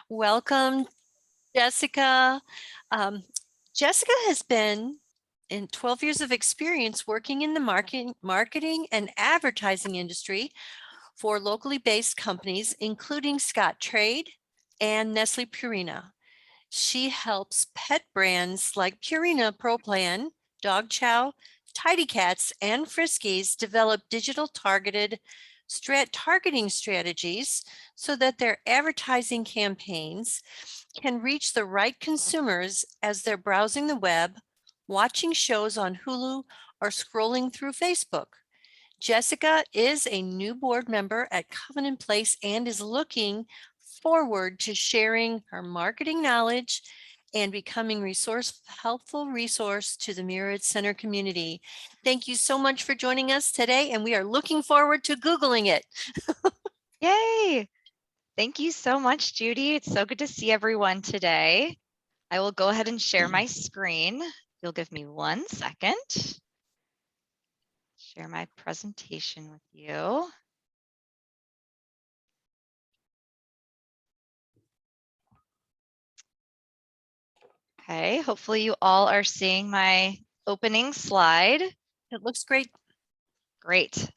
Welcome, Jessica. Um, Jessica has been in 12 years of experience working in the marketing and advertising industry for locally based companies, including Scott Trade and Nestle Purina. She helps pet brands like Purina Pro Plan, Dog Chow, Tidy Cats, and Friskies develop digital targeting strategies so that their advertising campaigns can reach the right consumers as they're browsing the web, watching shows on Hulu, or scrolling through Facebook. Jessica is a new board member at Covenant Place and is looking forward to sharing her marketing knowledge and becoming helpful resource to the Mirowitz Center community. Thank you so much for joining us today, and we are looking forward to Googling it. Yay! Thank you so much, Judy. It's so good to see everyone today. I will go ahead and share my screen. You'll give me 1 second. Share my presentation with you. Okay, hopefully you all are seeing my opening slide. It looks great. Great.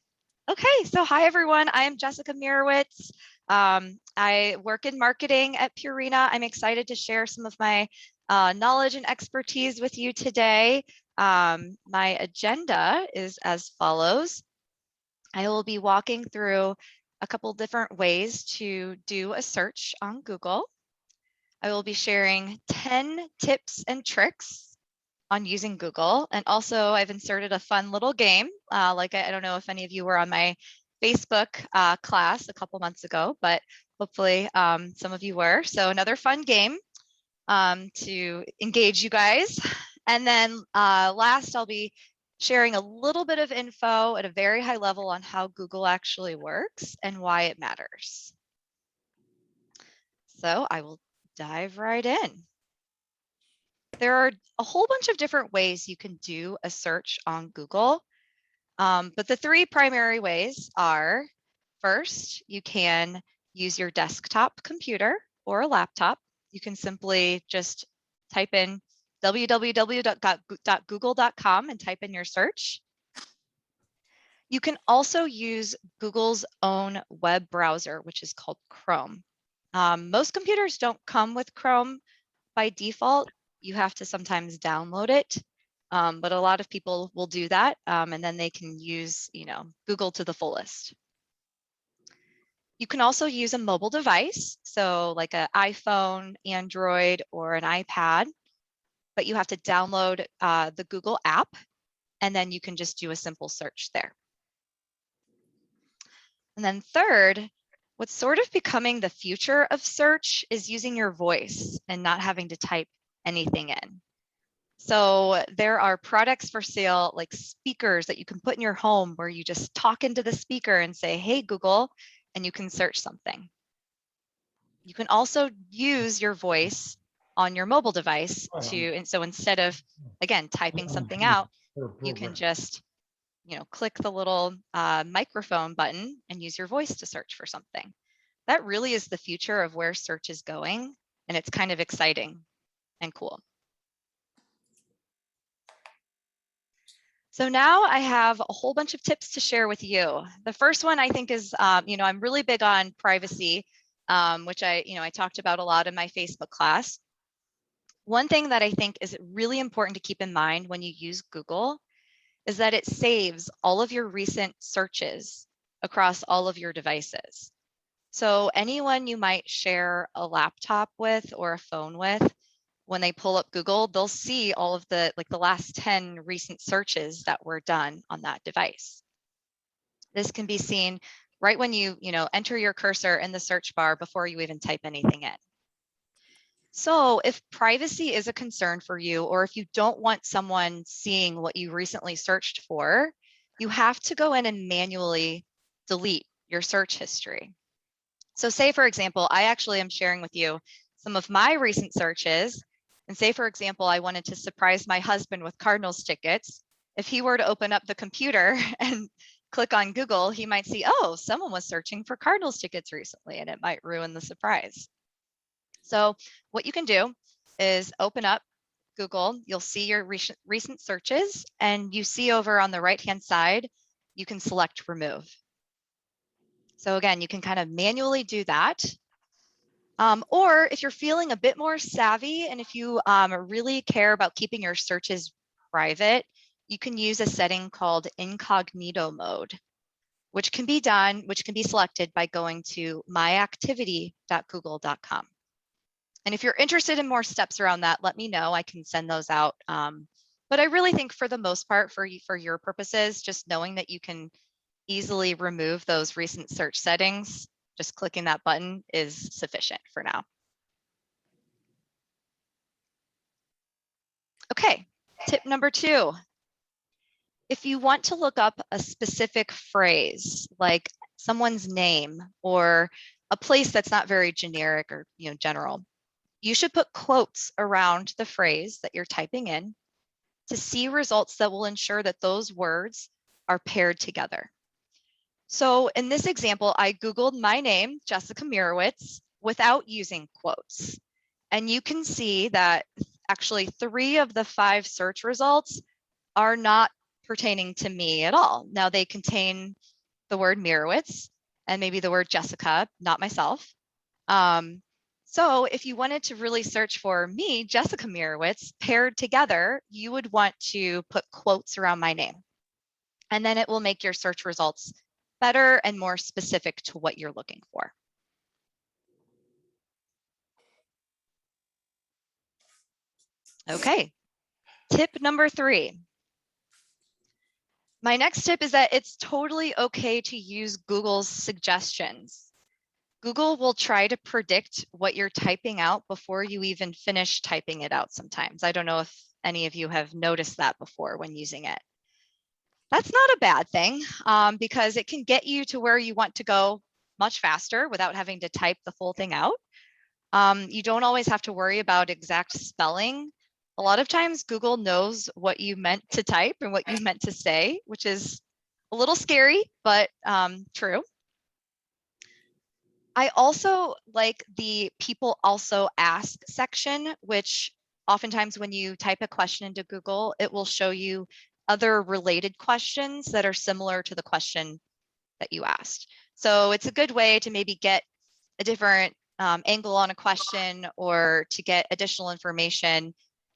Okay, so hi everyone. I am Jessica Mirowitz. I work in marketing at Purina. I'm excited to share some of my knowledge and expertise with you today. My agenda is as follows. I will be walking through a couple different ways to do a search on Google. I will be sharing 10 tips and tricks on using Google. And also I've inserted a fun little game. Like I don't know if any of you were on my Facebook class a couple months ago, but hopefully some of you were. So another fun game to engage you guys. And then last, I'll be sharing a little bit of info at a very high level on how Google actually works and why it matters. So I will dive right in. There are a whole bunch of different ways you can do a search on Google, but the 3 primary ways are, first, you can use your desktop computer or a laptop. You can simply just type in www.google.com and type in your search. You can also use Google's own web browser, which is called Chrome. Most computers don't come with Chrome by default. You have to sometimes download it, but a lot of people will do that, and then they can use, Google to the fullest. You can also use a mobile device, so like an iPhone, Android, or an iPad, but you have to download the Google app, and then you can just do a simple search there. And then third, what's sort of becoming the future of search is using your voice and not having to type anything in. So there are products for sale, like speakers that you can put in your home where you just talk into the speaker and say, hey, Google, and you can search something. You can also use your voice on your mobile device and so instead of, again, typing something out, you can just, click the little microphone button and use your voice to search for something. That really is the future of where search is going, and it's kind of exciting and cool. So now I have a whole bunch of tips to share with you. The first one I think is, I'm really big on privacy, which I talked about a lot in my Facebook class. One thing that I think is really important to keep in mind when you use Google is that it saves all of your recent searches across all of your devices. So anyone you might share a laptop with or a phone with, when they pull up Google, they'll see all of the last 10 recent searches that were done on that device. This can be seen right when you enter your cursor in the search bar before you even type anything in. So if privacy is a concern for you, or if you don't want someone seeing what you recently searched for, you have to go in and manually delete your search history. So say, for example, I actually am sharing with you some of my recent searches. And say, for example, I wanted to surprise my husband with Cardinals tickets. If he were to open up the computer and click on Google, he might see, oh, someone was searching for Cardinals tickets recently, and it might ruin the surprise. So what you can do is open up Google, you'll see your recent searches, and you see over on the right-hand side, you can select remove. So again, you can kind of manually do that. Or if you're feeling a bit more savvy and if you really care about keeping your searches private, you can use a setting called incognito mode, which can be selected by going to myactivity.google.com. And if you're interested in more steps around that, let me know. I can send those out. But I really think for the most part, for your purposes, just knowing that you can easily remove those recent search settings, just clicking that button is sufficient for now. Okay, tip number 2. If you want to look up a specific phrase, like someone's name or a place that's not very generic or general, you should put quotes around the phrase that you're typing in to see results that will ensure that those words are paired together. So in this example, I Googled my name, Jessica Mirowitz, without using quotes. And you can see that actually 3 of the 5 search results are not pertaining to me at all. Now they contain the word Mirowitz and maybe the word Jessica, not myself. So if you wanted to really search for me, Jessica Mirowitz, paired together, you would want to put quotes around my name. And then it will make your search results better and more specific to what you're looking for. Okay, tip number 3. My next tip is that it's totally okay to use Google's suggestions. Google will try to predict what you're typing out before you even finish typing it out sometimes. I don't know if any of you have noticed that before when using it. That's not a bad thing because it can get you to where you want to go much faster without having to type the full thing out. You don't always have to worry about exact spelling. A lot of times Google knows what you meant to type and what you meant to say, which is a little scary, but true. I also like the people also ask section, which oftentimes when you type a question into Google, it will show you other related questions that are similar to the question that you asked. So it's a good way to maybe get a different angle on a question or to get additional information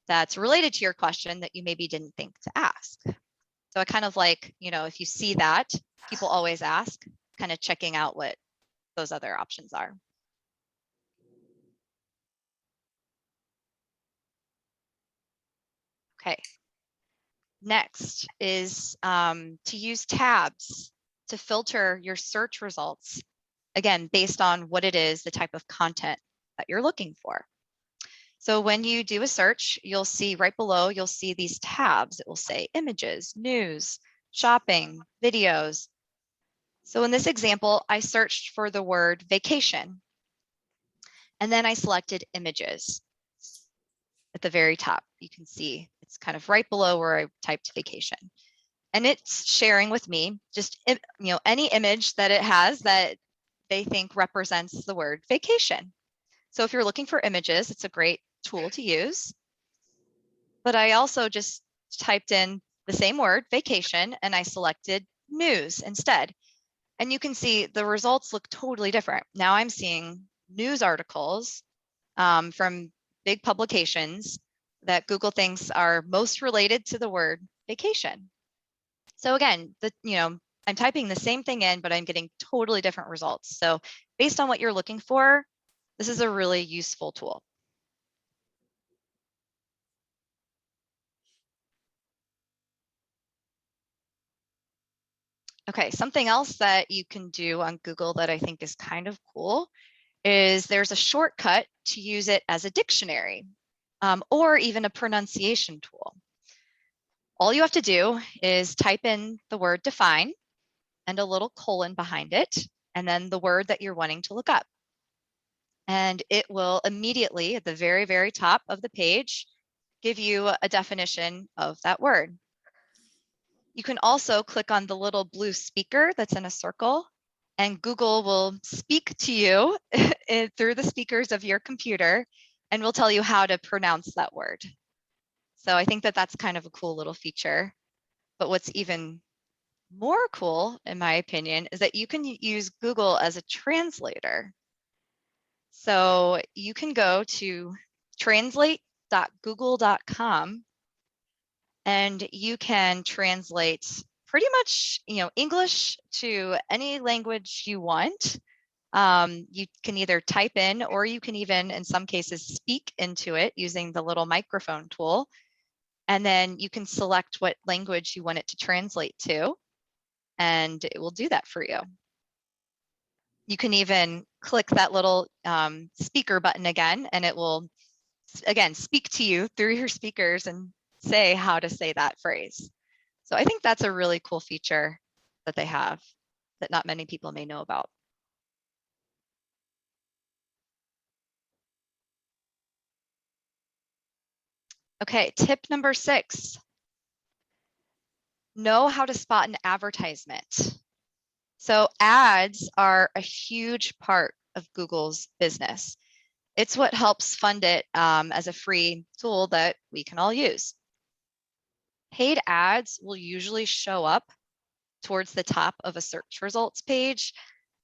that's related to your question that you maybe didn't think to ask. So I kind of like, if you see that, people always ask, kind of checking out what those other options are. Okay. Next is to use tabs to filter your search results, again, based on what it is, the type of content that you're looking for. So when you do a search, you'll see right below, you'll see these tabs. It will say images, news, shopping, videos. So in this example, I searched for the word vacation, and then I selected images. At the very top, you can see it's kind of right below where I typed vacation. And it's sharing with me just any image that it has that they think represents the word vacation. So if you're looking for images, it's a great tool to use. But I also just typed in the same word, vacation, and I selected news instead. And you can see the results look totally different. Now I'm seeing news articles from big publications that Google thinks are most related to the word vacation. So again, I'm typing the same thing in, but I'm getting totally different results. So based on what you're looking for, this is a really useful tool. Okay, something else that you can do on Google that I think is kind of cool is there's a shortcut to use it as a dictionary or even a pronunciation tool. All you have to do is type in the word define and a little colon behind it, and then the word that you're wanting to look up. And it will immediately at the very, very top of the page give you a definition of that word. You can also click on the little blue speaker that's in a circle, and Google will speak to you through the speakers of your computer, and we'll tell you how to pronounce that word. So I think that that's kind of a cool little feature. But what's even more cool, in my opinion, is that you can use Google as a translator. So you can go to translate.google.com and you can translate pretty much, English to any language you want. You can either type in, or you can even, in some cases, speak into it using the little microphone tool. And then you can select what language you want it to translate to, and it will do that for you. You can even click that little speaker button again, and it will, again, speak to you through your speakers and say how to say that phrase. So I think that's a really cool feature that they have that not many people may know about. Okay, tip number 6. Know how to spot an advertisement. So ads are a huge part of Google's business. It's what helps fund it as a free tool that we can all use. Paid ads will usually show up towards the top of a search results page.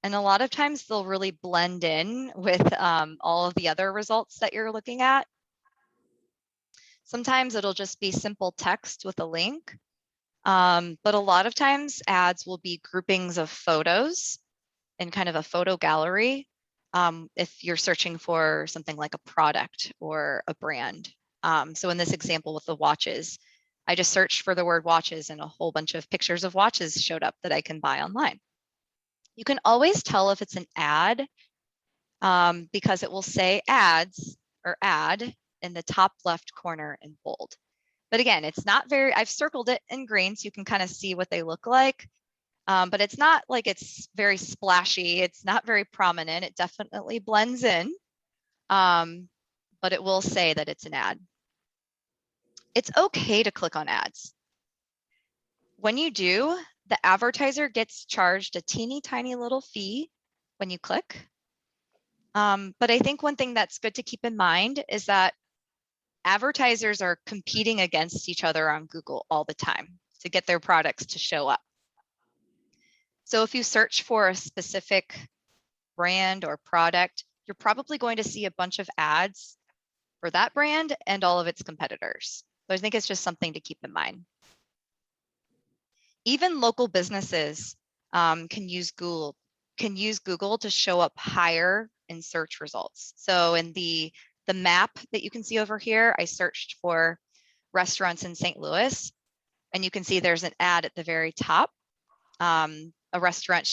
And a lot of times they'll really blend in with all of the other results that you're looking at. Sometimes it'll just be simple text with a link. But a lot of times ads will be groupings of photos in kind of a photo gallery. If you're searching for something like a product or a brand. So in this example with the watches, I just searched for the word watches and a whole bunch of pictures of watches showed up that I can buy online. You can always tell if it's an ad because it will say ads or ad in the top left corner in bold. But again, it's not very, I've circled it in green so you can kind of see what they look like. But it's not like it's very splashy. It's not very prominent. It definitely blends in, but it will say that it's an ad. It's okay to click on ads. When you do, the advertiser gets charged a teeny tiny little fee when you click. But I think one thing that's good to keep in mind is that advertisers are competing against each other on Google all the time to get their products to show up. So if you search for a specific brand or product, you're probably going to see a bunch of ads for that brand and all of its competitors. So I think it's just something to keep in mind. Even local businesses can use Google to show up higher in search results. So in the map that you can see over here, I searched for restaurants in St. Louis, and you can see there's an ad at the very top. A restaurant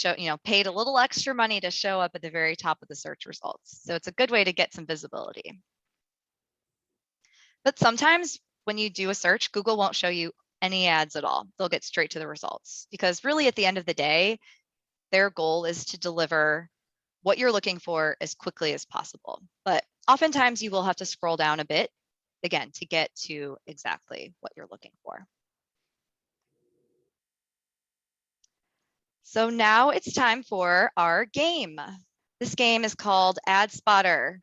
paid a little extra money to show up at the very top of the search results. So it's a good way to get some visibility. But sometimes when you do a search, Google won't show you any ads at all. They'll get straight to the results because really at the end of the day, their goal is to deliver what you're looking for as quickly as possible. But oftentimes you will have to scroll down a bit, again, to get to exactly what you're looking for. So now it's time for our game. This game is called Ad Spotter.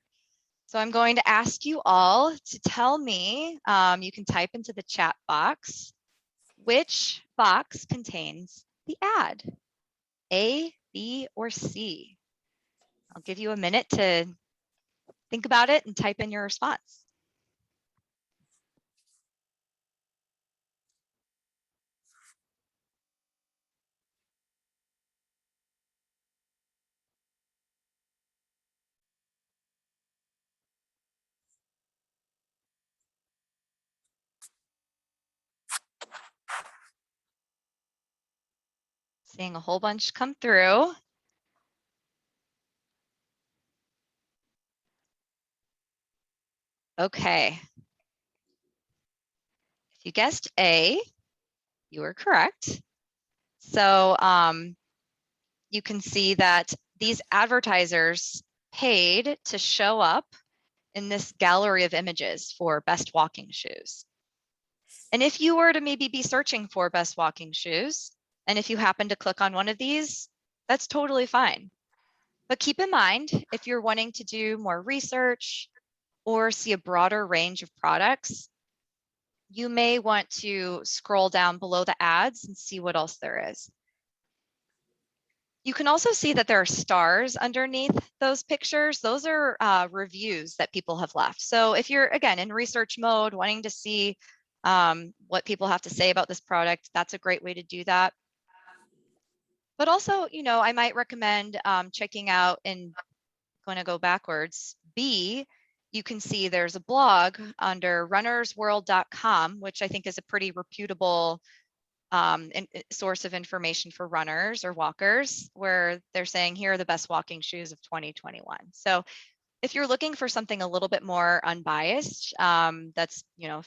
So I'm going to ask you all to tell me, you can type into the chat box, which box contains the ad, A, B, or C? I'll give you a minute to think about it and type in your response. Seeing a whole bunch come through. Okay. If you guessed A, you were correct. So you can see that these advertisers paid to show up in this gallery of images for best walking shoes. And if you were to maybe be searching for best walking shoes, and if you happen to click on one of these, that's totally fine. But keep in mind, if you're wanting to do more research or see a broader range of products, you may want to scroll down below the ads and see what else there is. You can also see that there are stars underneath those pictures. Those are reviews that people have left. So if you're, again, in research mode, wanting to see what people have to say about this product, that's a great way to do that. But also, you know, I might recommend checking out, and going to go backwards, B, you can see there's a blog under runnersworld.com, which I think is a pretty reputable source of information for runners or walkers, where they're saying here are the best walking shoes of 2021. So if you're looking for something a little bit more unbiased, that's, you know,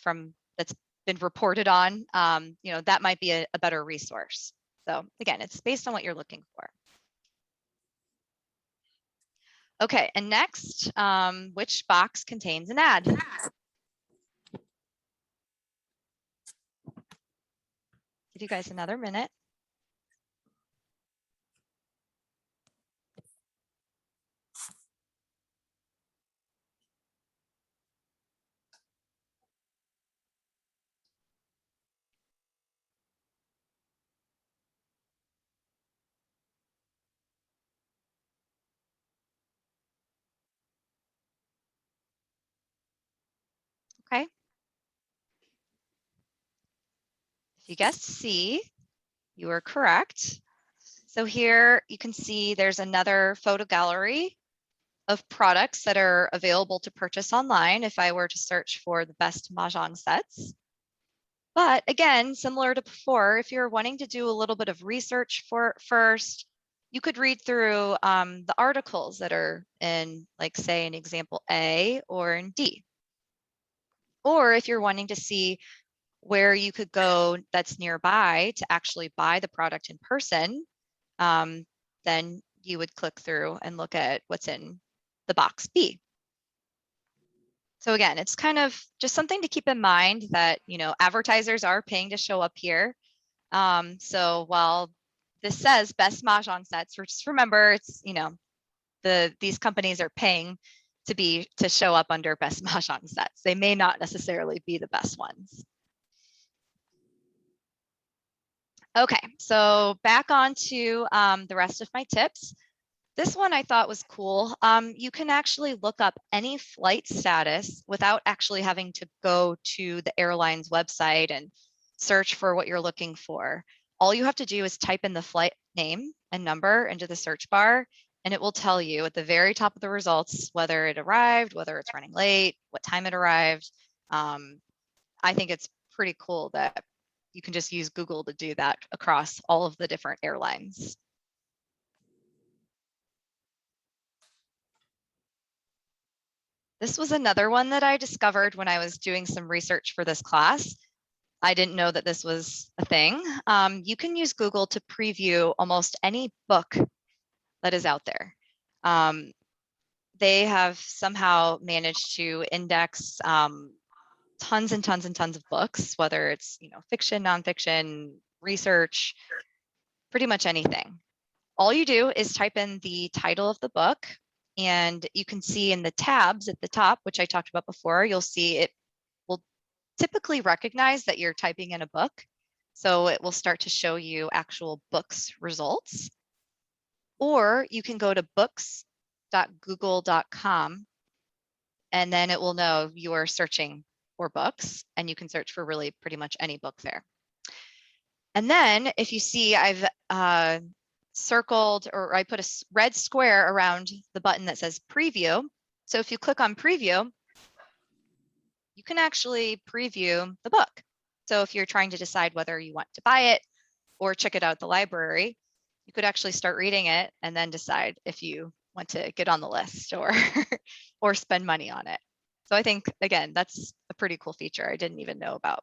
that's been reported on, you know, that might be a better resource. So again, it's based on what you're looking for. Okay, and next, which box contains an ad? Give you guys another minute. Okay. If you guessed C, you are correct. So here you can see there's another photo gallery of products that are available to purchase online if I were to search for the best mahjong sets. But again, similar to before, if you're wanting to do a little bit of research first, you could read through the articles that are in, like, say, in example A or in D. Or if you're wanting to see where you could go that's nearby to actually buy the product in person, then you would click through and look at what's in the box B. So again, it's kind of just something to keep in mind that, you know, advertisers are paying to show up here. So while this says best mahjong sets, just remember, it's, you know, these companies are paying to show up under best mahjong sets. They may not necessarily be the best ones. Okay, so back on to the rest of my tips. This one I thought was cool. You can actually look up any flight status without actually having to go to the airline's website and search for what you're looking for. All you have to do is type in the flight name and number into the search bar, and it will tell you at the very top of the results whether it arrived, whether it's running late, what time it arrived. I think it's pretty cool that you can just use Google to do that across all of the different airlines. This was another one that I discovered when I was doing some research for this class. I didn't know that this was a thing. You can use Google to preview almost any book that is out there. They have somehow managed to index tons and tons and tons of books, whether it's, you know, fiction, nonfiction, research, pretty much anything. All you do is type in the title of the book, and you can see in the tabs at the top, which I talked about before, you'll see it will typically recognize that you're typing in a book. So it will start to show you actual books results. Or you can go to books.google.com, and then it will know you are searching for books, and you can search for really pretty much any book there. And then if you see, I've circled, or I put a red square around the button that says preview. So if you click on preview, you can actually preview the book. So if you're trying to decide whether you want to buy it or check it out at the library, you could actually start reading it and then decide if you want to get on the list or or spend money on it. So I think, again, that's a pretty cool feature I didn't even know about.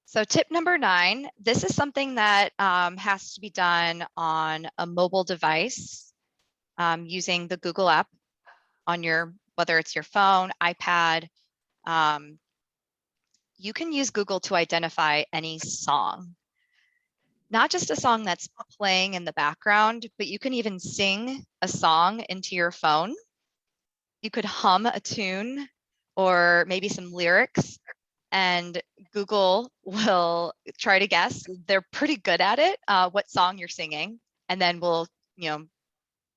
So tip number 9, this is something that has to be done on a mobile device using the Google app on your, whether it's your phone, iPad. you can use Google to identify any song, not just a song that's playing in the background, but you can even sing a song into your phone. You could hum a tune or maybe some lyrics, and Google will try to guess. They're pretty good at it, what song you're singing, and then will,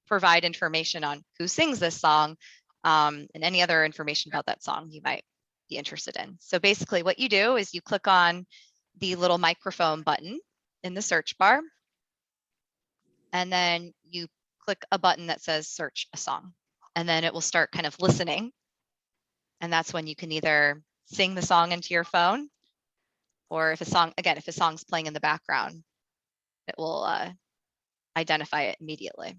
provide information on who sings this song, and any other information about that song you might be interested in. So basically what you do is you click on the little microphone button in the search bar, and then you click a button that says search a song, and then it will start kind of listening. And that's when you can either sing the song into your phone, or if a song's playing in the background, it will identify it immediately.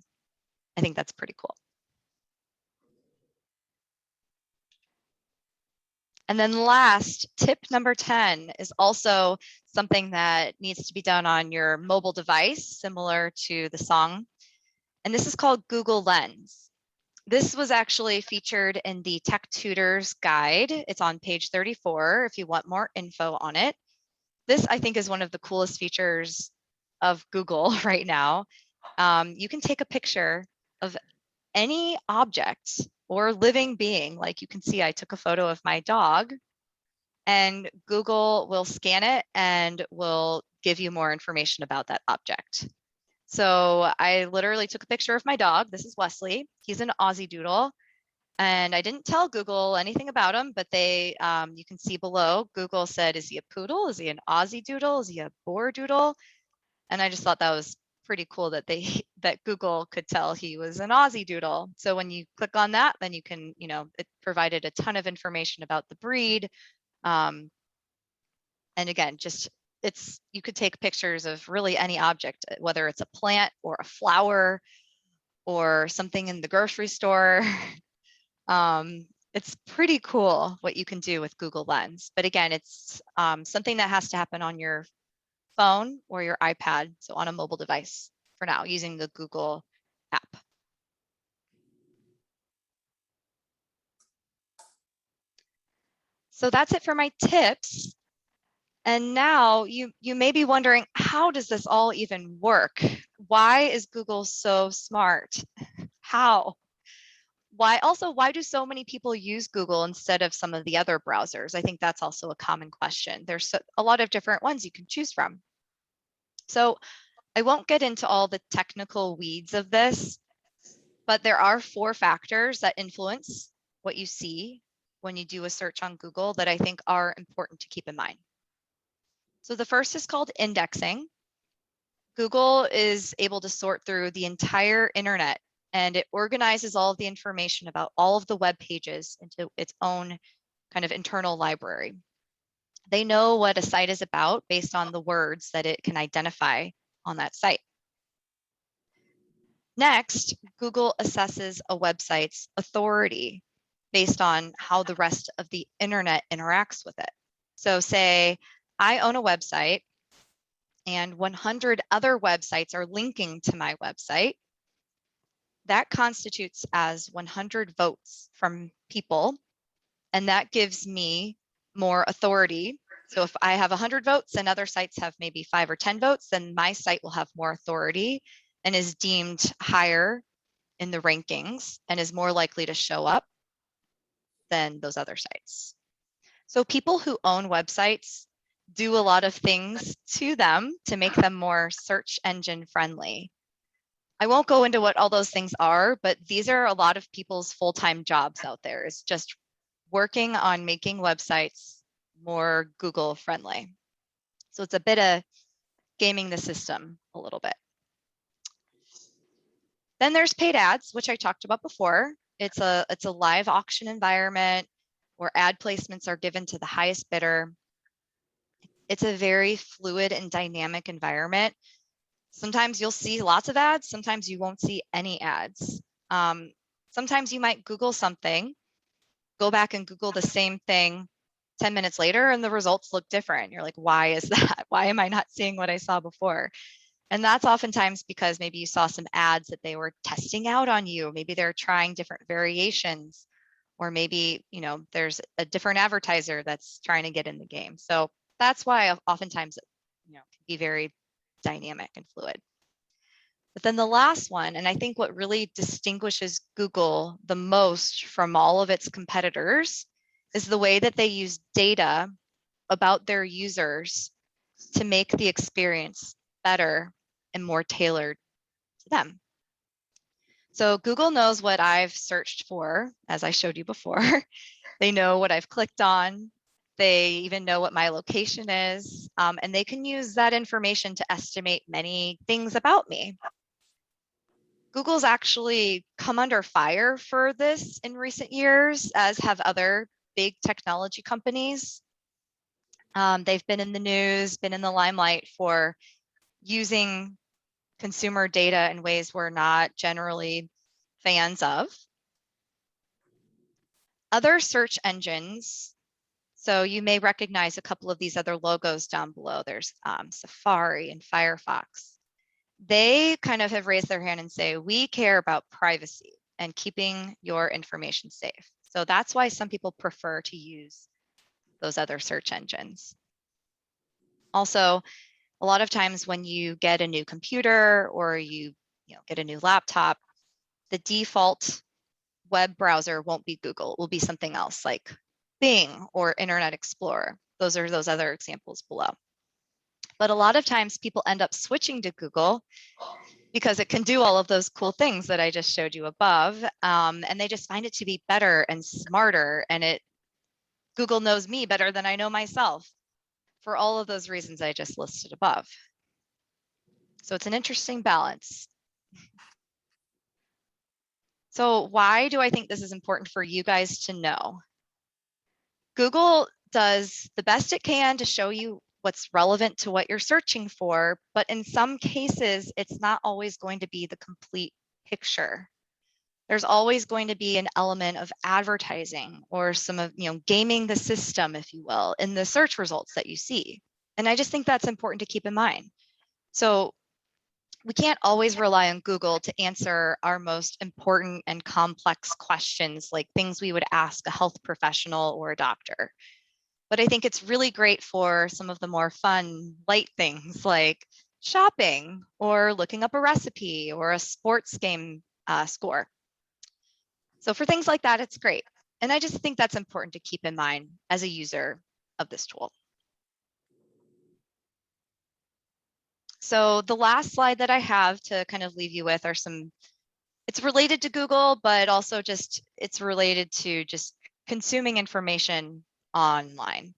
I think that's pretty cool. And then last, tip number 10 is also something that needs to be done on your mobile device, similar to the song. And this is called Google Lens. This was actually featured in the Tech Tutors Guide. It's on page 34 if you want more info on it. This, I think, is one of the coolest features of Google right now. You can take a picture of any object or living being. Like you can see, I took a photo of my dog, and Google will scan it and will give you more information about that object. So I literally took a picture of my dog. This is Wesley. He's an Aussie Doodle. And I didn't tell Google anything about him, but you can see below, Google said, is he a poodle? Is he an Aussie Doodle? Is he a boar doodle? And I just thought that was pretty cool that that Google could tell he was an Aussie Doodle. So when you click on that, then you can, it provided a ton of information about the breed. And again, you could take pictures of really any object, whether it's a plant or a flower or something in the grocery store. It's pretty cool what you can do with Google Lens. But again, it's something that has to happen on your phone or your iPad, so on a mobile device for now, using the Google app. So that's it for my tips. And now you may be wondering, how does this all even work? Why is Google so smart? How? Why do so many people use Google instead of some of the other browsers? I think that's also a common question. There's a lot of different ones you can choose from. So I won't get into all the technical weeds of this, but there are 4 factors that influence what you see when you do a search on Google that I think are important to keep in mind. So the first is called indexing. Google is able to sort through the entire internet, and it organizes all of the information about all of the web pages into its own kind of internal library. They know what a site is about based on the words that it can identify on that site. Next, Google assesses a website's authority based on how the rest of the internet interacts with it. So say I own a website and 100 other websites are linking to my website. That constitutes as 100 votes from people, and that gives me more authority. So if I have 100 votes and other sites have maybe 5 or 10 votes, then my site will have more authority and is deemed higher in the rankings and is more likely to show up than those other sites. So people who own websites do a lot of things to them to make them more search engine friendly. I won't go into what all those things are, but these are a lot of people's full-time jobs out there. It's just working on making websites more Google friendly. So it's a bit of gaming the system a little bit. Then there's paid ads, which I talked about before. It's a live auction environment where ad placements are given to the highest bidder. It's a very fluid and dynamic environment. Sometimes you'll see lots of ads, sometimes you won't see any ads. Sometimes you might Google something, go back and Google the same thing 10 minutes later, and the results look different. You're like, why is that? Why am I not seeing what I saw before? And that's oftentimes because maybe you saw some ads that they were testing out on you. Maybe they're trying different variations, or maybe, there's a different advertiser that's trying to get in the game. So that's why oftentimes, it can be very dynamic and fluid. But then the last one, and I think what really distinguishes Google the most from all of its competitors, is the way that they use data about their users to make the experience better and more tailored to them. So Google knows what I've searched for, as I showed you before. They know what I've clicked on. They even know what my location is, and they can use that information to estimate many things about me. Google's actually come under fire for this in recent years, as have other big technology companies. They've been in the news, been in the limelight for using consumer data in ways we're not generally fans of. Other search engines, so you may recognize a couple of these other logos down below. There's Safari and Firefox. They kind of have raised their hand and say, we care about privacy and keeping your information safe. So that's why some people prefer to use those other search engines. Also, a lot of times when you get a new computer or you get a new laptop, the default web browser won't be Google, it will be something else like Bing or Internet Explorer. Those are those other examples below. But a lot of times people end up switching to Google because it can do all of those cool things that I just showed you above. And they just find it to be better and smarter. And Google knows me better than I know myself for all of those reasons I just listed above. So it's an interesting balance. So why do I think this is important for you guys to know? Google does the best it can to show you what's relevant to what you're searching for, but in some cases, it's not always going to be the complete picture. There's always going to be an element of advertising or some of, gaming the system, if you will, in the search results that you see. And I just think that's important to keep in mind. So we can't always rely on Google to answer our most important and complex questions, like things we would ask a health professional or a doctor. But I think it's really great for some of the more fun, light things like shopping or looking up a recipe or a sports game score. So for things like that, it's great. And I just think that's important to keep in mind as a user of this tool. So the last slide that I have to kind of leave you with are it's related to Google, but also it's related to just consuming information online.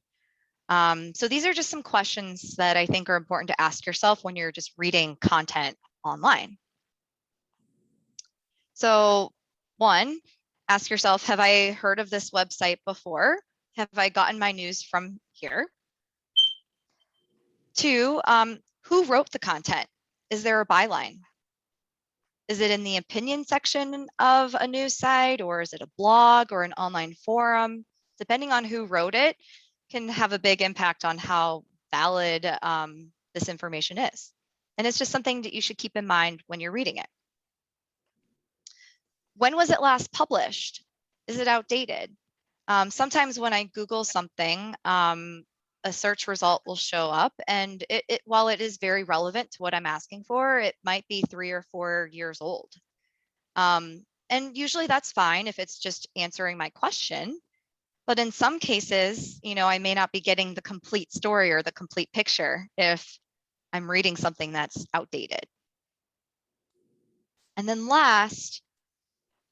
So these are just some questions that I think are important to ask yourself when you're just reading content online. So 1, ask yourself, have I heard of this website before? Have I gotten my news from here? 2, who wrote the content? Is there a byline? Is it in the opinion section of a news site, or is it a blog or an online forum? Depending on who wrote it, can have a big impact on how valid this information is. And it's just something that you should keep in mind when you're reading it. When was it last published? Is it outdated? Sometimes when I Google something, a search result will show up, and while it is very relevant to what I'm asking for, it might be 3 or 4 years old. And usually that's fine if it's just answering my question. But in some cases, I may not be getting the complete story or the complete picture if I'm reading something that's outdated. And then last,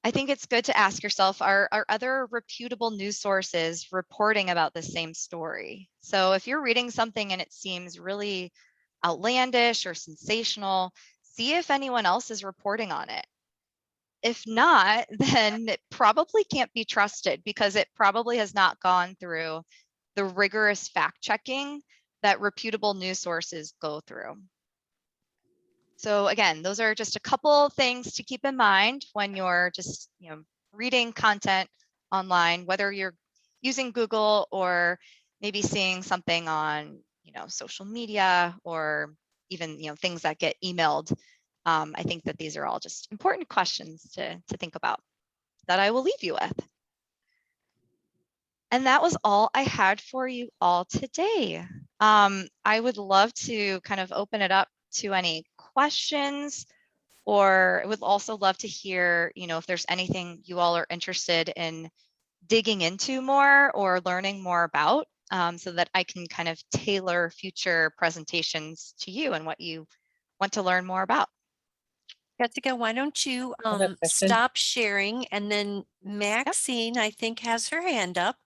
I think it's good to ask yourself, are other reputable news sources reporting about the same story? So if you're reading something and it seems really outlandish or sensational, see if anyone else is reporting on it. If not, then it probably can't be trusted because it probably has not gone through the rigorous fact checking that reputable news sources go through. So again, those are just a couple things to keep in mind when you're just reading content online, whether you're using Google or maybe seeing something on social media or even things that get emailed. I think that these are all just important questions to think about that I will leave you with. And that was all I had for you all today. I would love to kind of open it up to any questions, or I would also love to hear, if there's anything you all are interested in digging into more or learning more about, so that I can kind of tailor future presentations to you and what you want to learn more about. Jessica, why don't you have a question. stop sharing, and then Maxine, I think, has her hand up.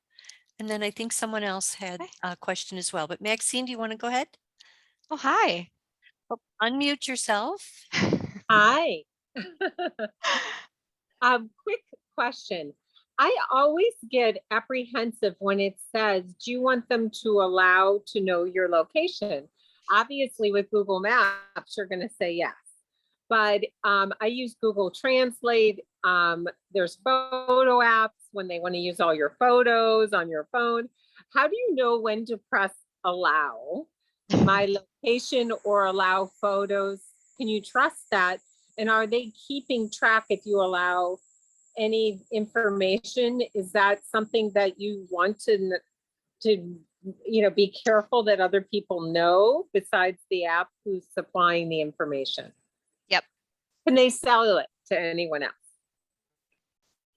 And then I think someone else had Okay. a question as well. But Maxine, do you want to go ahead? Oh, hi. Unmute yourself. Hi. Quick question. I always get apprehensive when it says, do you want them to allow to know your location? Obviously, with Google Maps, you're going to say yes. But I use Google Translate. There's photo apps when they want to use all your photos on your phone. How do you know when to press allow my location or allow photos? Can you trust that? And are they keeping track if you allow any information? Is that something that you want to be careful that other people know besides the app who's supplying the information? Yep. Can they sell it to anyone else?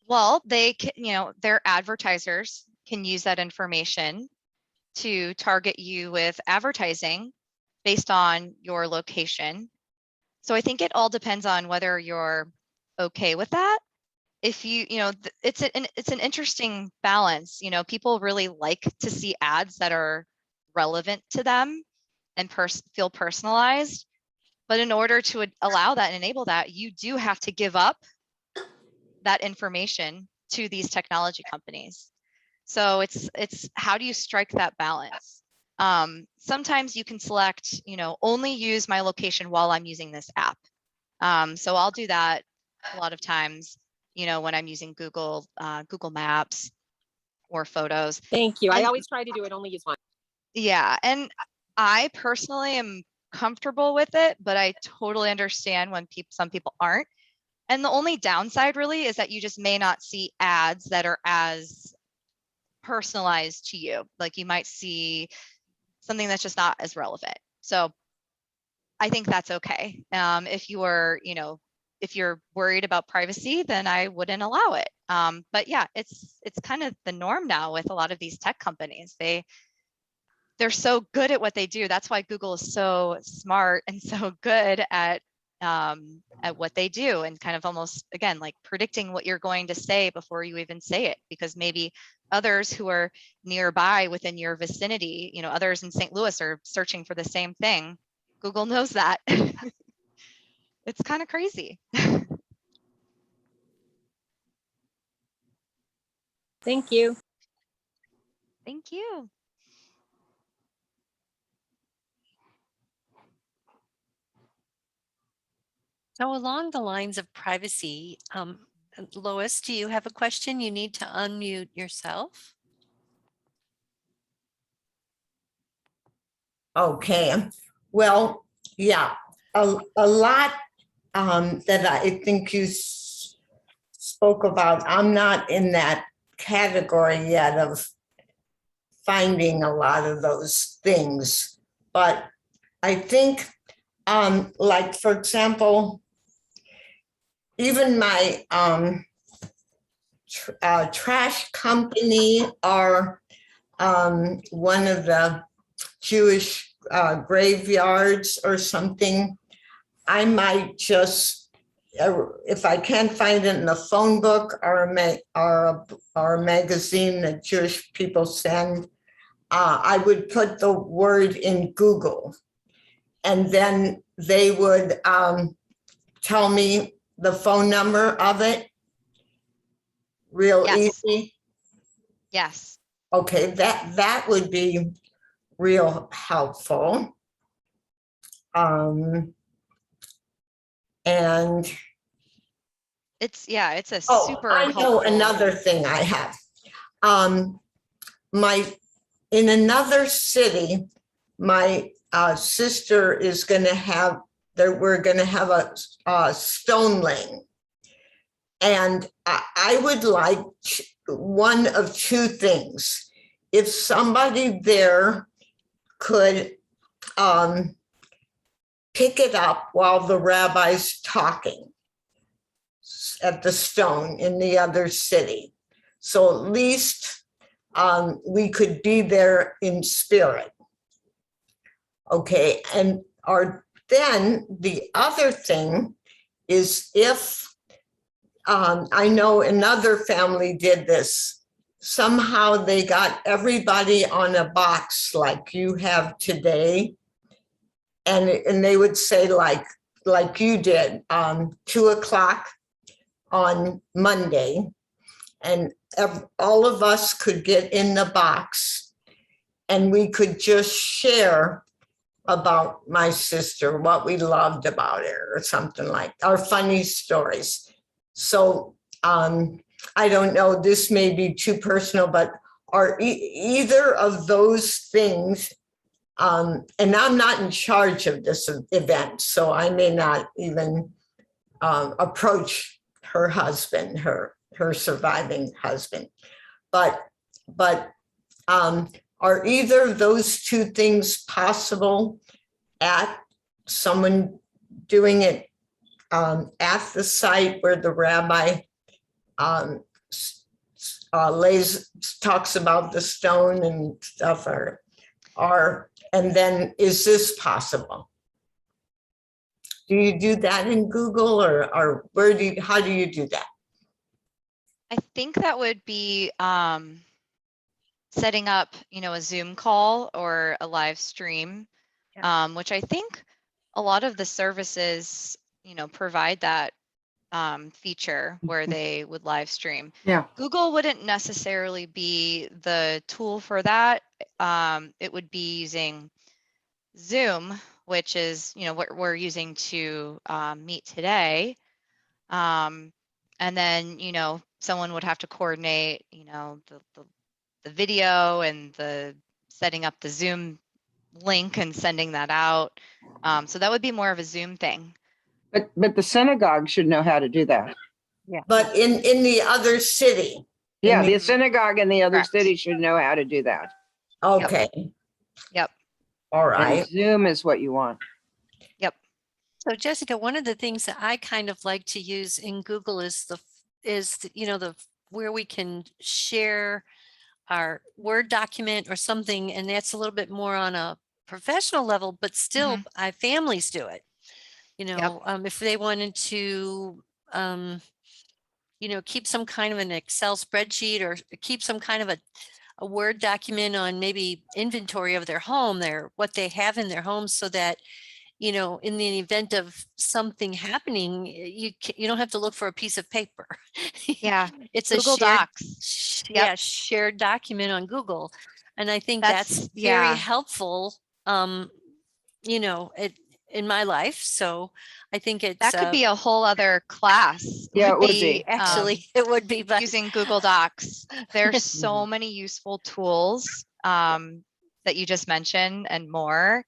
Well, they can, their advertisers can use that information to target you with advertising based on your location. So I think it all depends on whether you're okay with that. If it's an interesting balance. People really like to see ads that are relevant to them and feel personalized. But in order to allow that and enable that, you do have to give up that information to these technology companies. So it's how do you strike that balance? Sometimes you can select, only use my location while I'm using this app. So I'll do that a lot of times, when I'm using Google Maps or Photos. Thank you. I always try to do it, only use one. Yeah, and I personally am comfortable with it, but I totally understand when some people aren't. And the only downside really is that you just may not see ads that are as personalized to you. Like you might see something that's just not as relevant. So I think that's okay. If you're worried about privacy, then I wouldn't allow it. But yeah, it's kind of the norm now with a lot of these tech companies. They're so good at what they do. That's why Google is so smart and so good at what they do, and kind of almost, again, like predicting what you're going to say before you even say it, because maybe others who are nearby within your vicinity, others in St. Louis are searching for the same thing. Google knows that. It's kind of crazy. Thank you. Thank you. So along the lines of privacy, Lois, do you have a question? You need to unmute yourself. Okay, well, yeah, a lot that I think you spoke about. I'm not in that category yet of finding a lot of those things, but I think, like, for example, even my trash company or one of the Jewish graveyards or something, I might just, if I can't find it in a phone book or a magazine that Jewish people send, I would put the word in Google, and then they would tell me the phone number of it. Real Yes. easy. Yes. Okay, that would be real helpful. And It's a oh, super I know helpful. another thing I have. In another city, my sister is going to have we're going to have a stone laying, and I would like one of two things. If somebody there could pick it up while the rabbi's talking at the stone in the other city. So at least we could be there in spirit. Okay, and then the other thing is if, I know another family did this, somehow they got everybody on a box like you have today. And they would say like you did, 2 o'clock on Monday, and all of us could get in the box and we could just share about my sister, what we loved about her or something like our funny stories. So I don't know, this may be too personal, but are either of those things, and I'm not in charge of this event, so I may not even approach her husband, her surviving husband, but are either of those two things possible at someone doing it at the site where the rabbi talks about the stone and stuff, and then is this possible? Do you do that in Google, or how do you do that? I think that would be setting up, a Zoom call or a live stream, which I think a lot of the services, provide that feature where they would live stream. Yeah. Google wouldn't necessarily be the tool for that. It would be using Zoom, which is, what we're using to meet today. And then, someone would have to coordinate, the video and the setting up the Zoom link and sending that out. So that would be more of a Zoom thing. But the synagogue should know how to do that. But in the other city? Yeah, the synagogue in the other Correct. city should know how to do that. Okay. Yep. All And right. Zoom is what you want. So Jessica, one of the things that I kind of like to use in Google is where we can share our Word document or something, and that's a little bit more on a professional level, but still families do it. If they wanted to, keep some kind of an Excel spreadsheet or keep some kind of a Word document on maybe inventory of their home, what they have in their home, so that in the event of something happening, you don't have to look for a piece of paper. Yeah. It's Google a shared, Docs. Yep. shared document on Google. And I think That's- that's very yeah. helpful, in my life. So I think it's That could be a whole other class. Yeah, it would be. actually it would be, but Using Google Docs. There's so many useful tools that you just mentioned and more.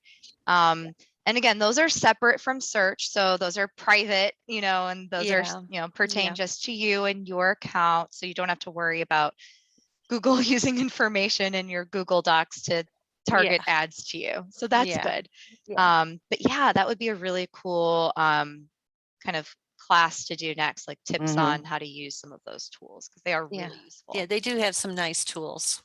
And again, those are separate from search. So those are private, and those are, pertain just to you and your account. So you don't have to worry about Google using information in your Google Docs to target ads to you. So that's good. But yeah, that would be a really cool kind of class to do next, like tips on how to use some of those tools, because they are really useful. Yeah, they do have some nice tools.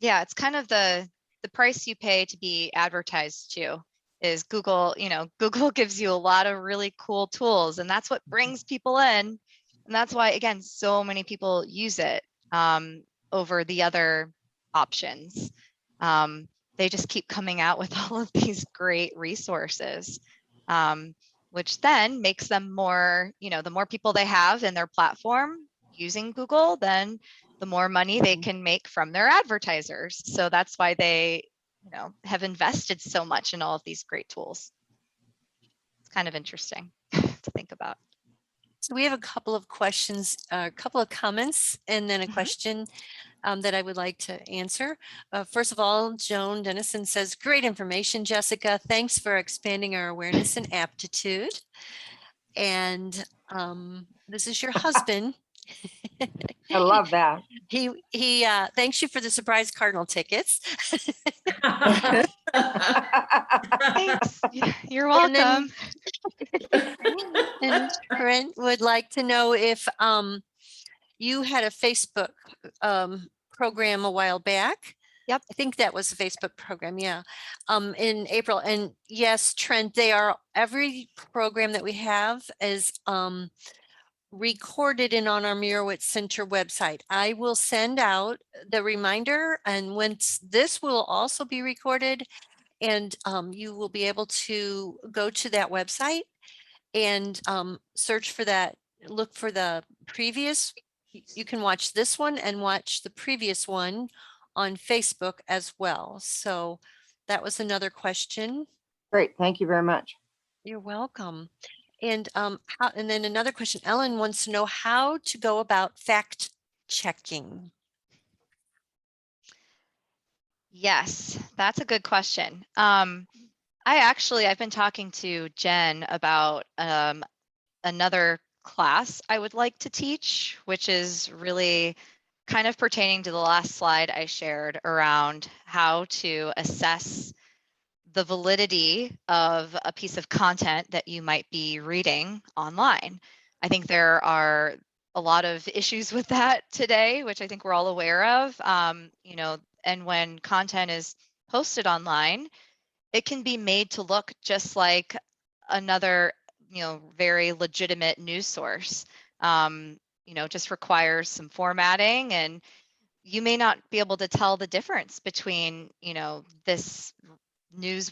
Yeah, it's kind of the price you pay to be advertised to is Google. Google gives you a lot of really cool tools, and that's what brings people in. And that's why, again, so many people use it over the other options. They just keep coming out with all of these great resources, which then makes them more, the more people they have in their platform using Google, then the more money they can make from their advertisers. So that's why they, have invested so much in all of these great tools. It's kind of interesting to think about. So we have a couple of questions, a couple of comments, and then a question that I would like to answer. First of all, Joan Dennison says, great information, Jessica. Thanks for expanding our awareness and aptitude. And this is your husband. I love that. He thanks you for the surprise Cardinal tickets. Thanks. Yeah, you're And welcome. then- And Trent would like to know if you had a Facebook program a while back. Yep. I think that was a Facebook program, yeah, in April. And yes, Trent, they are, every program that we have is recorded and on our Mirowitz Center website. I will send out the reminder, and once this will also be recorded, and you will be able to go to that website and search for that, look for the previous. You can watch this one and watch the previous one on Facebook as well. So that was another question. Great. Thank you very much. You're welcome. And and then another question, Ellen wants to know how to go about fact checking. Yes, that's a good question. I've been talking to Jen about another class I would like to teach, which is really kind of pertaining to the last slide I shared around how to assess the validity of a piece of content that you might be reading online. I think there are a lot of issues with that today, which I think we're all aware of. And when content is posted online, it can be made to look just like another, very legitimate news source. Just requires some formatting, and you may not be able to tell the difference between, this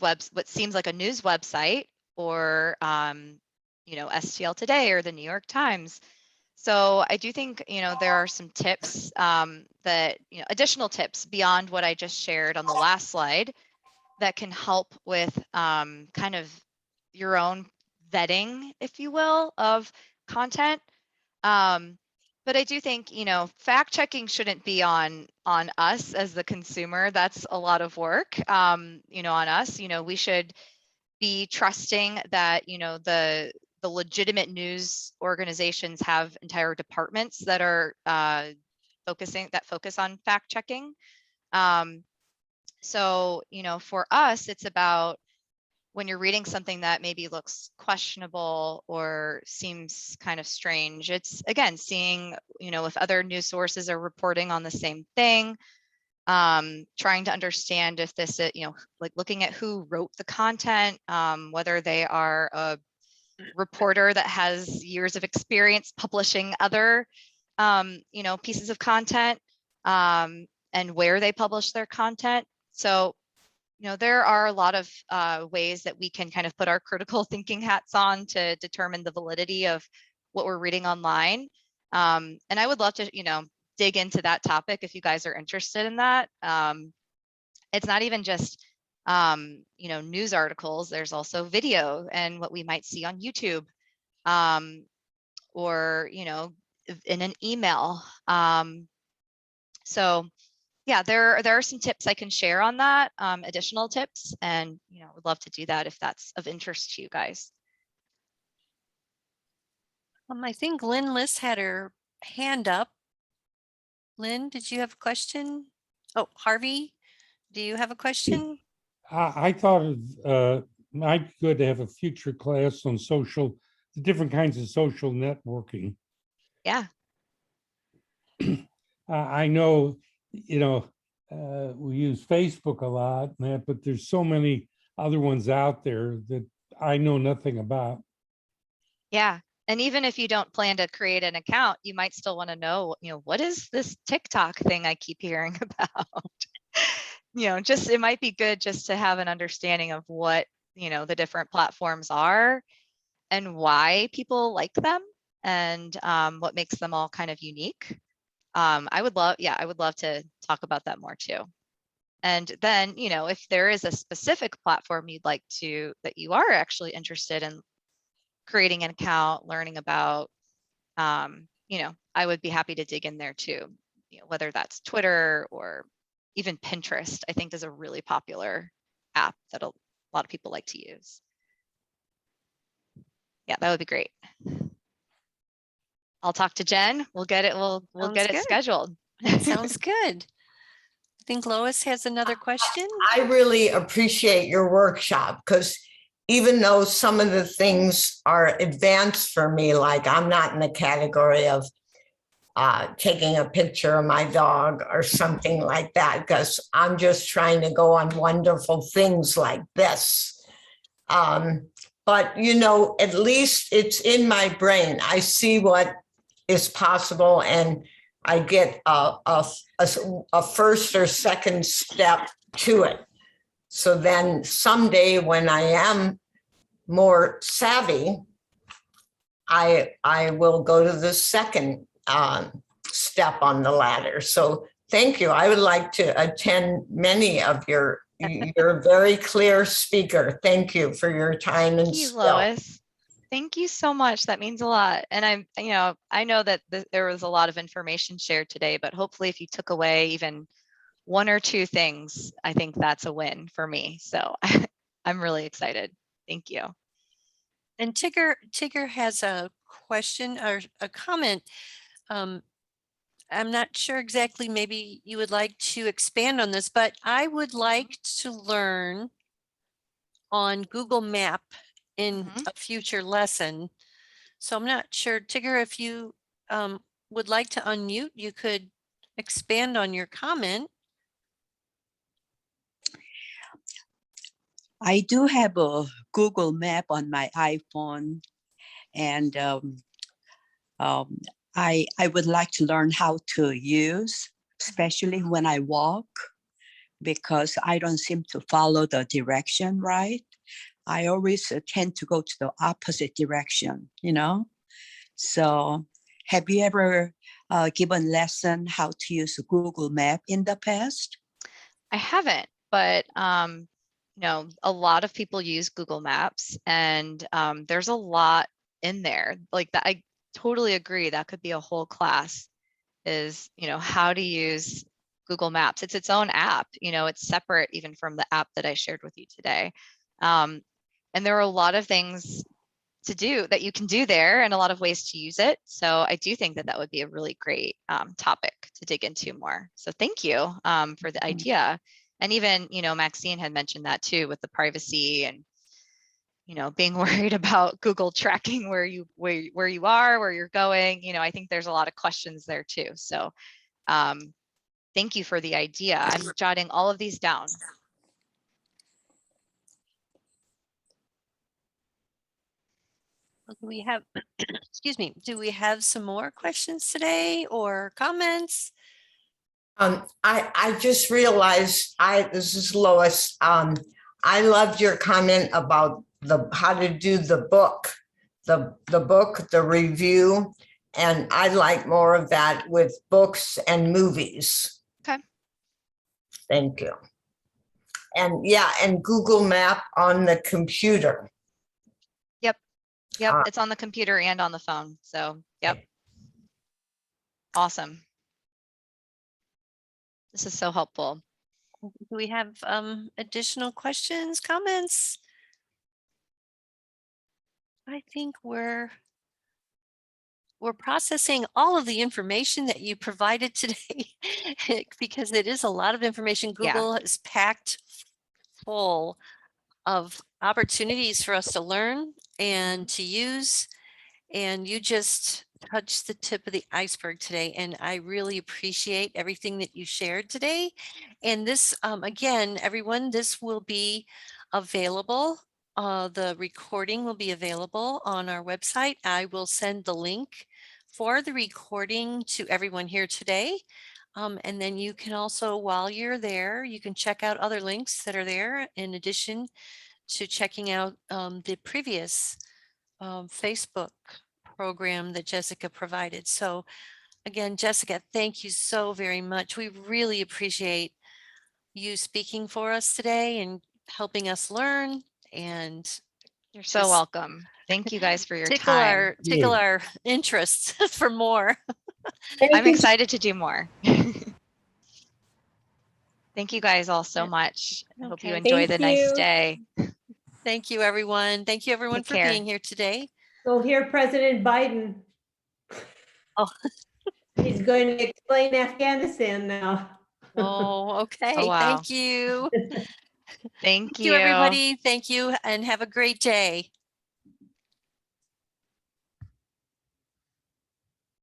what seems like a news website or, STL Today or the New York Times. So I do think, there are some tips that, additional tips beyond what I just shared on the last slide that can help with kind of your own vetting, if you will, of content. But I do think, fact checking shouldn't be on us as the consumer. That's a lot of work, on us. We should be trusting that, the legitimate news organizations have entire departments that are focus on fact checking. So, for us, it's about when you're reading something that maybe looks questionable or seems kind of strange, it's again, seeing, if other news sources are reporting on the same thing, trying to understand if this, like looking at who wrote the content, whether they are a reporter that has years of experience publishing other, pieces of content, and where they publish their content. So, there are a lot of ways that we can kind of put our critical thinking hats on to determine the validity of what we're reading online. And I would love to, dig into that topic if you guys are interested in that. It's not even just, news articles. There's also video and what we might see on YouTube, or, in an email. So yeah, there are some tips I can share on that, additional tips, and would love to do that if that's of interest to you guys. I think Lynn Liss had her hand up. Lynn, did you have a question? Oh, Harvey, do you have a question? I thought it might be good to have a future class on the different kinds of social networking. Yeah. I know, we use Facebook a lot, but there's so many other ones out there that I know nothing about. Yeah. And even if you don't plan to create an account, you might still want to know, what is this TikTok thing I keep hearing about? It might be good just to have an understanding of what, the different platforms are and why people like them, and what makes them all kind of unique. I would love to talk about that more too. And then, if there is a specific platform that you are actually interested in creating an account, learning about, I would be happy to dig in there too, whether that's Twitter or even Pinterest, I think is a really popular app that a lot of people like to use. Yeah, that would be great. I'll talk to Jen. We'll get it. We'll Sounds get it good. scheduled. Sounds good. I think Lois has another question. I really appreciate your workshop because even though some of the things are advanced for me, like I'm not in the category of taking a picture of my dog or something like that, because I'm just trying to go on wonderful things like this. But, you know, at least it's in my brain. I see what is possible and I get a first or second step to it. So then someday when I am more savvy, I will go to the second step on the ladder. So thank you. I would like to attend many of you're a very clear speaker. Thank you for your time and Thank you, skill. Lois. Thank you so much. That means a lot. And I know that there was a lot of information shared today, but hopefully if you took away even one or two things, I think that's a win for me. So I'm really excited. Thank you. And Tigger has a question or a comment. I'm not sure exactly, maybe you would like to expand on this, but I would like to learn on Google Map in a future lesson. So I'm not sure, Tigger, if you would like to unmute, you could expand on your comment. I do have a Google Map on my iPhone, and I would like to learn how to use, especially when I walk, because I don't seem to follow the direction right. I always tend to go to the opposite direction, you know? So have you ever given lesson how to use Google Map in the past? I haven't, but you know, a lot of people use Google Maps, and there's a lot in there like that. I totally agree. That could be a whole class, is, you know, how to use Google Maps. It's its own app, you know, it's separate even from the app that I shared with you today. And there are a lot of things to do that you can do there and a lot of ways to use it. So I do think that that would be a really great topic to dig into more. So thank you for the idea. And even, you know, Maxine had mentioned that too, with the privacy and, you know, being worried about Google tracking where you are, where you're going. You know, I think there's a lot of questions there too. So thank you for the idea. I'm jotting all of these down. Do we have, excuse me, do we have some more questions today or comments? I just realized this is Lois. I loved your comment about how to do the book, the review, and I'd like more of that with books and movies. Okay. Thank you. And yeah, and Google Map on the computer. Yep, it's on the computer and on the phone. So, yep. Awesome. This is so helpful. Do we have additional questions, comments? I think we're processing all of the information that you provided today because it is a lot of information. Google is packed full of opportunities for us to learn and to use. And you just touched the tip of the iceberg today. And I really appreciate everything that you shared today. And this, again, everyone, this will be available. The recording will be available on our website. I will send the link for the recording to everyone here today. And then you can also, while you're there, you can check out other links that are there in addition to checking out the previous Facebook program that Jessica provided. So again, Jessica, thank you so very much. We really appreciate you speaking for us today and helping us learn. And You're so welcome. Thank you guys for your tickle time. tickle our interests for more. I'm excited to do more. Thank you guys all so much. I hope you Okay. enjoy Thank the nice you. day. Thank you, everyone. Thank you, everyone, Take for care. being here today. Go hear President Biden. He's going to explain Afghanistan now. Oh, okay. wow. Thank you. Thank Thank you, you. everybody. Thank you and have a great day.